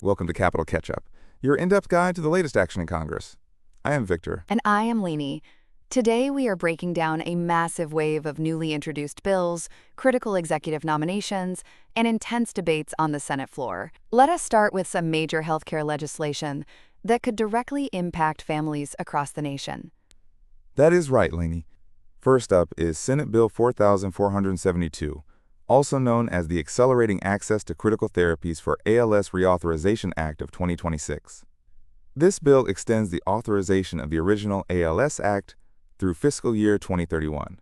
Welcome to Capital Catch-Up, your in-depth guide to the latest action in Congress. I am Victor. And I am Lainey. Today we are breaking down a massive wave of newly introduced bills, critical executive nominations, and intense debates on the Senate floor. Let us start with some major healthcare legislation that could directly impact families across the nation. That is right, Lainey. First up is Senate Bill 4472, also known as the Accelerating Access to Critical Therapies for ALS Reauthorization Act of 2026. This bill extends the authorization of the original ALS Act through fiscal year 2031.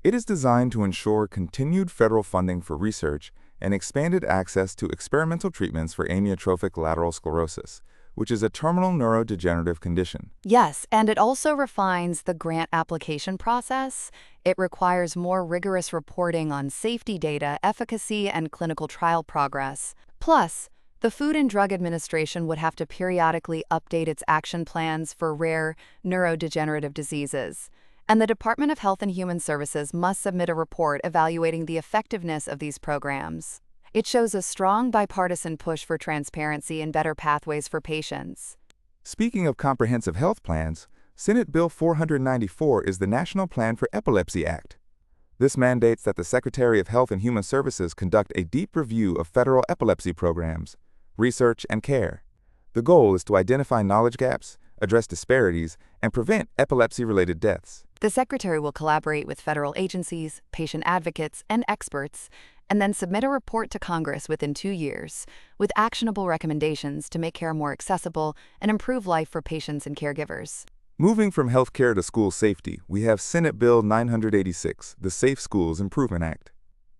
It is designed to ensure continued federal funding for research and expanded access to experimental treatments for amyotrophic lateral sclerosis, which is a terminal neurodegenerative condition. Yes, and it also refines the grant application process. It requires more rigorous reporting on safety data, efficacy, and clinical trial progress. Plus, the Food and Drug Administration would have to periodically update its action plans for rare neurodegenerative diseases. And the Department of Health and Human Services must submit a report evaluating the effectiveness of these programs. It shows a strong bipartisan push for transparency and better pathways for patients. Speaking of comprehensive health plans, Senate Bill 494 is the National Plan for Epilepsy Act. This mandates that the Secretary of Health and Human Services conduct a deep review of federal epilepsy programs, research, and care. The goal is to identify knowledge gaps, address disparities, and prevent epilepsy-related deaths. The Secretary will collaborate with federal agencies, patient advocates, and experts, and then submit a report to Congress within 2 years, with actionable recommendations to make care more accessible and improve life for patients and caregivers. Moving from healthcare to school safety, we have Senate Bill 986, the Safe Schools Improvement Act.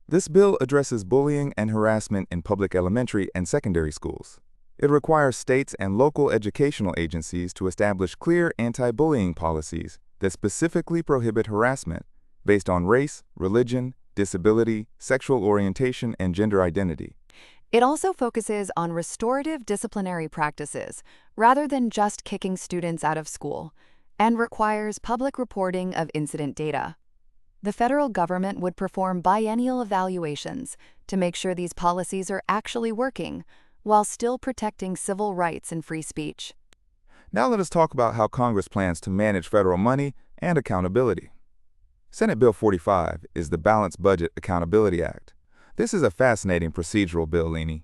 This bill addresses bullying and harassment in public elementary and secondary schools. It requires states and local educational agencies to establish clear anti-bullying policies that specifically prohibit harassment based on race, religion, disability, sexual orientation, and gender identity. It also focuses on restorative disciplinary practices rather than just kicking students out of school, and requires public reporting of incident data. The federal government would perform biennial evaluations to make sure these policies are actually working, while still protecting civil rights and free speech. Now let us talk about how Congress plans to manage federal money and accountability. Senate Bill 45 is the Balanced Budget Accountability Act. This is a fascinating procedural bill, Lainey.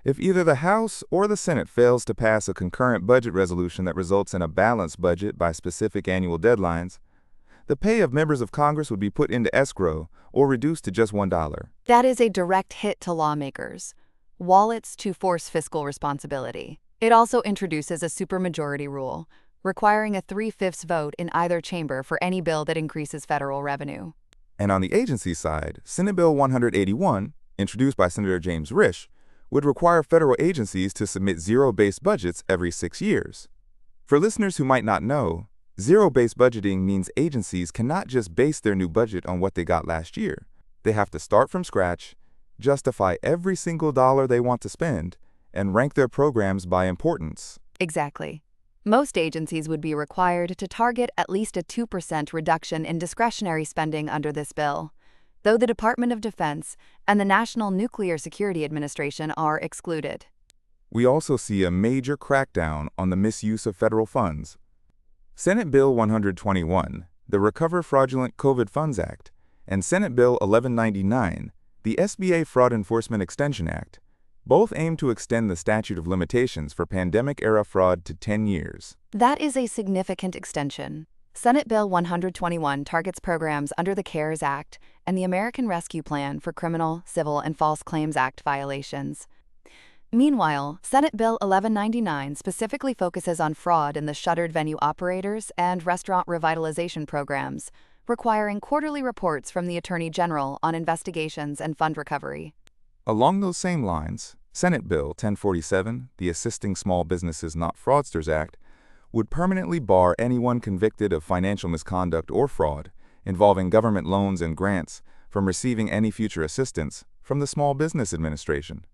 If either the House or the Senate fails to pass a concurrent budget resolution that results in a balanced budget by specific annual deadlines, the pay of members of Congress would be put into escrow or reduced to just $1. That is a direct hit to lawmakers' wallets to force fiscal responsibility. It also introduces a supermajority rule, requiring a 3/5 vote in either chamber for any bill that increases federal revenue. And on the agency side, Senate Bill 181, introduced by Senator James Risch, would require federal agencies to submit zero-based budgets every 6 years. For listeners who might not know, zero-based budgeting means agencies cannot just base their new budget on what they got last year. They have to start from scratch, justify every single dollar they want to spend, and rank their programs by importance. Exactly. Most agencies would be required to target at least a 2% reduction in discretionary spending under this bill, though the Department of Defense and the National Nuclear Security Administration are excluded. We also see a major crackdown on the misuse of federal funds. Senate Bill 121, the Recover Fraudulent COVID Funds Act, and Senate Bill 1199, the SBA Fraud Enforcement Extension Act, both aim to extend the statute of limitations for pandemic-era fraud to 10 years. That is a significant extension. Senate Bill 121 targets programs under the CARES Act and the American Rescue Plan for criminal, civil, and False Claims Act violations. Meanwhile, Senate Bill 1199 specifically focuses on fraud in the shuttered venue operators and restaurant revitalization programs, requiring quarterly reports from the Attorney General on investigations and fund recovery. Along those same lines, Senate Bill 1047, the Assisting Small Businesses Not Fraudsters Act, would permanently bar anyone convicted of financial misconduct or fraud involving government loans and grants from receiving any future assistance from the Small Business Administration.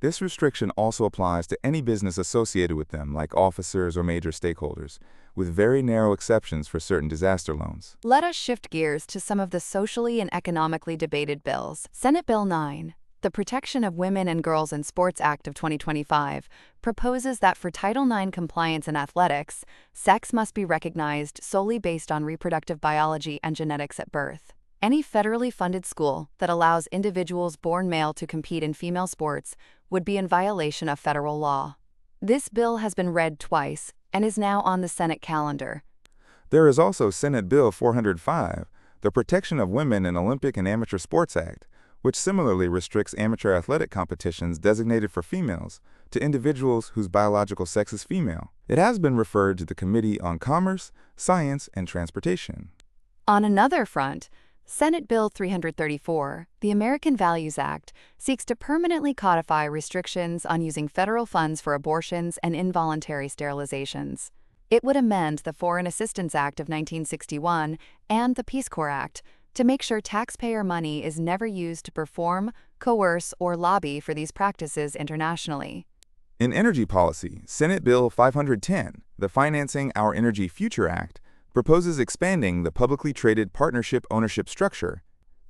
This restriction also applies to any business associated with them, like officers or major stakeholders, with very narrow exceptions for certain disaster loans. Let us shift gears to some of the socially and economically debated bills. Senate Bill 9, The Protection of Women and Girls in Sports Act of 2025 proposes that for Title IX compliance in athletics, sex must be recognized solely based on reproductive biology and genetics at birth. Any federally funded school that allows individuals born male to compete in female sports would be in violation of federal law. This bill has been read twice and is now on the Senate calendar. There is also Senate Bill 405, the Protection of Women in Olympic and Amateur Sports Act, which similarly restricts amateur athletic competitions designated for females to individuals whose biological sex is female. It has been referred to the Committee on Commerce, Science, and Transportation. On another front, Senate Bill 334, the American Values Act, seeks to permanently codify restrictions on using federal funds for abortions and involuntary sterilizations. It would amend the Foreign Assistance Act of 1961 and the Peace Corps Act to make sure taxpayer money is never used to perform, coerce, or lobby for these practices internationally. In energy policy, Senate Bill 510, the Financing Our Energy Future Act, proposes expanding the publicly traded partnership ownership structure.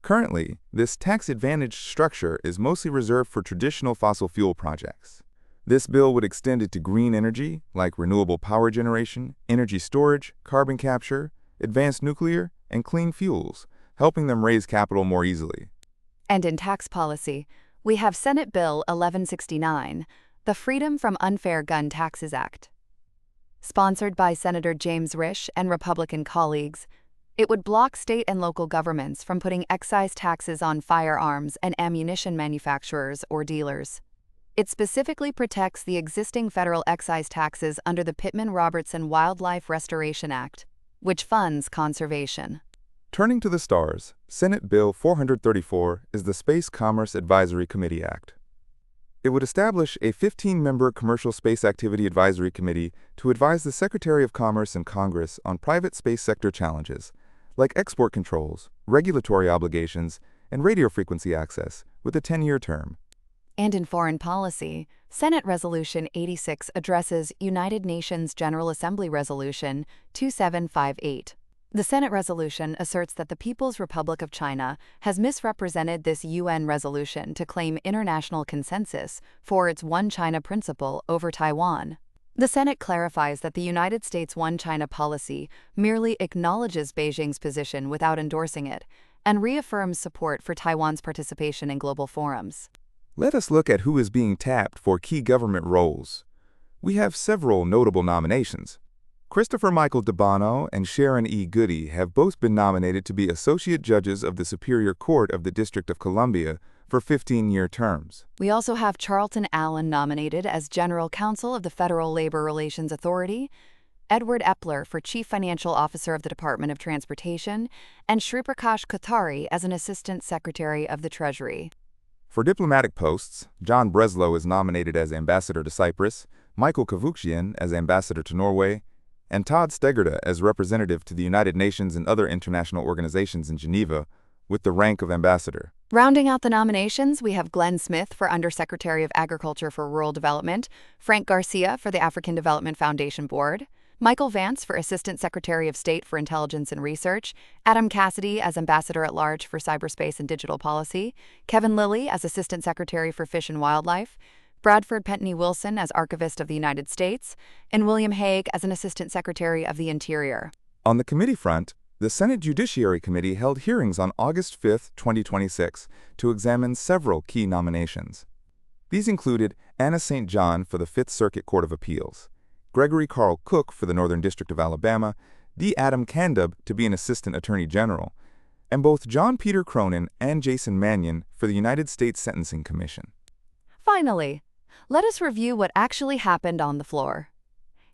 Currently, this tax-advantaged structure is mostly reserved for traditional fossil fuel projects. This bill would extend it to green energy, like renewable power generation, energy storage, carbon capture, advanced nuclear, and clean fuels, helping them raise capital more easily. And in tax policy, we have Senate Bill 1169, the Freedom from Unfair Gun Taxes Act. Sponsored by Senator James Risch and Republican colleagues, it would block state and local governments from putting excise taxes on firearms and ammunition manufacturers or dealers. It specifically protects the existing federal excise taxes under the Pittman-Robertson Wildlife Restoration Act, which funds conservation. Turning to the stars, Senate Bill 434 is the Space Commerce Advisory Committee Act. It would establish a 15-member Commercial Space Activity Advisory Committee to advise the Secretary of Commerce and Congress on private space sector challenges, like export controls, regulatory obligations, and radio frequency access, with a 10-year term. And in foreign policy, Senate Resolution 86 addresses United Nations General Assembly Resolution 2758. The Senate resolution asserts that the People's Republic of China has misrepresented this UN resolution to claim international consensus for its One China principle over Taiwan. The Senate clarifies that the United States One China policy merely acknowledges Beijing's position without endorsing it, and reaffirms support for Taiwan's participation in global forums. Let us look at who is being tapped for key government roles. We have several notable nominations. Christopher Michael DeBono and Sharon E. Goody have both been nominated to be Associate Judges of the Superior Court of the District of Columbia for 15-year terms. We also have Charlton Allen nominated as General Counsel of the Federal Labor Relations Authority, Edward Epler for Chief Financial Officer of the Department of Transportation, and Sriprakash Kothari as an Assistant Secretary of the Treasury. For diplomatic posts, John Breslow is nominated as Ambassador to Cyprus, Michael Kavukjian as Ambassador to Norway, and Todd Stegerda as Representative to the United Nations and other international organizations in Geneva, with the rank of Ambassador. Rounding out the nominations, we have Glenn Smith for Undersecretary of Agriculture for Rural Development, Frank Garcia for the African Development Foundation Board, Michael Vance for Assistant Secretary of State for Intelligence and Research, Adam Cassidy as Ambassador at Large for Cyberspace and Digital Policy, Kevin Lilly as Assistant Secretary for Fish and Wildlife, Bradford Pentney Wilson as Archivist of the United States, and William Hague as an Assistant Secretary of the Interior. On the committee front, the Senate Judiciary Committee held hearings on August 5, 2026, to examine several key nominations. These included Anna St. John for the Fifth Circuit Court of Appeals, Gregory Carl Cook for the Northern District of Alabama, D. Adam Candub to be an Assistant Attorney General, and both John Peter Cronin and Jason Mannion for the United States Sentencing Commission. Finally, let us review what actually happened on the floor.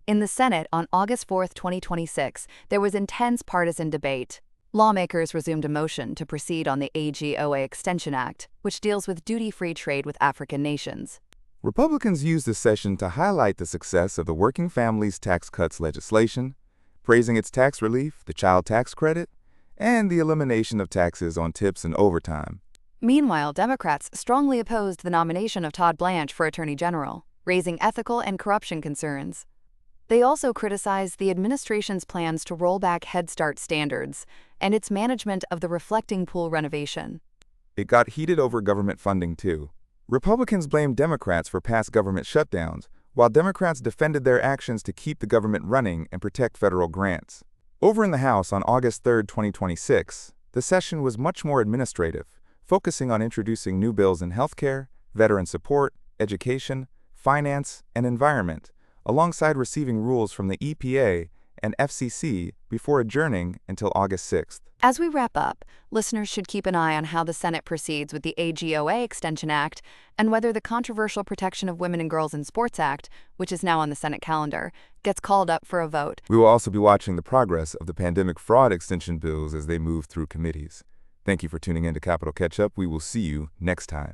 In the Senate on August 4, 2026, there was intense partisan debate. Lawmakers resumed a motion to proceed on the AGOA Extension Act, which deals with duty-free trade with African nations. Republicans used the session to highlight the success of the Working Families Tax Cuts legislation, praising its tax relief, the child tax credit, and the elimination of taxes on tips and overtime. Meanwhile, Democrats strongly opposed the nomination of Todd Blanche for Attorney General, raising ethical and corruption concerns. They also criticized the administration's plans to roll back Head Start standards and its management of the reflecting pool renovation. It got heated over government funding, too. Republicans blamed Democrats for past government shutdowns, while Democrats defended their actions to keep the government running and protect federal grants. Over in the House on August 3, 2026, the session was much more administrative, focusing on introducing new bills in healthcare, veteran support, education, finance, and environment, alongside receiving rules from the EPA and FCC before adjourning until August 6th. As we wrap up, listeners should keep an eye on how the Senate proceeds with the AGOA Extension Act and whether the controversial Protection of Women and Girls in Sports Act, which is now on the Senate calendar, gets called up for a vote. We will also be watching the progress of the pandemic fraud extension bills as they move through committees. Thank you for tuning in to Capitol Catch-Up. We will see you next time.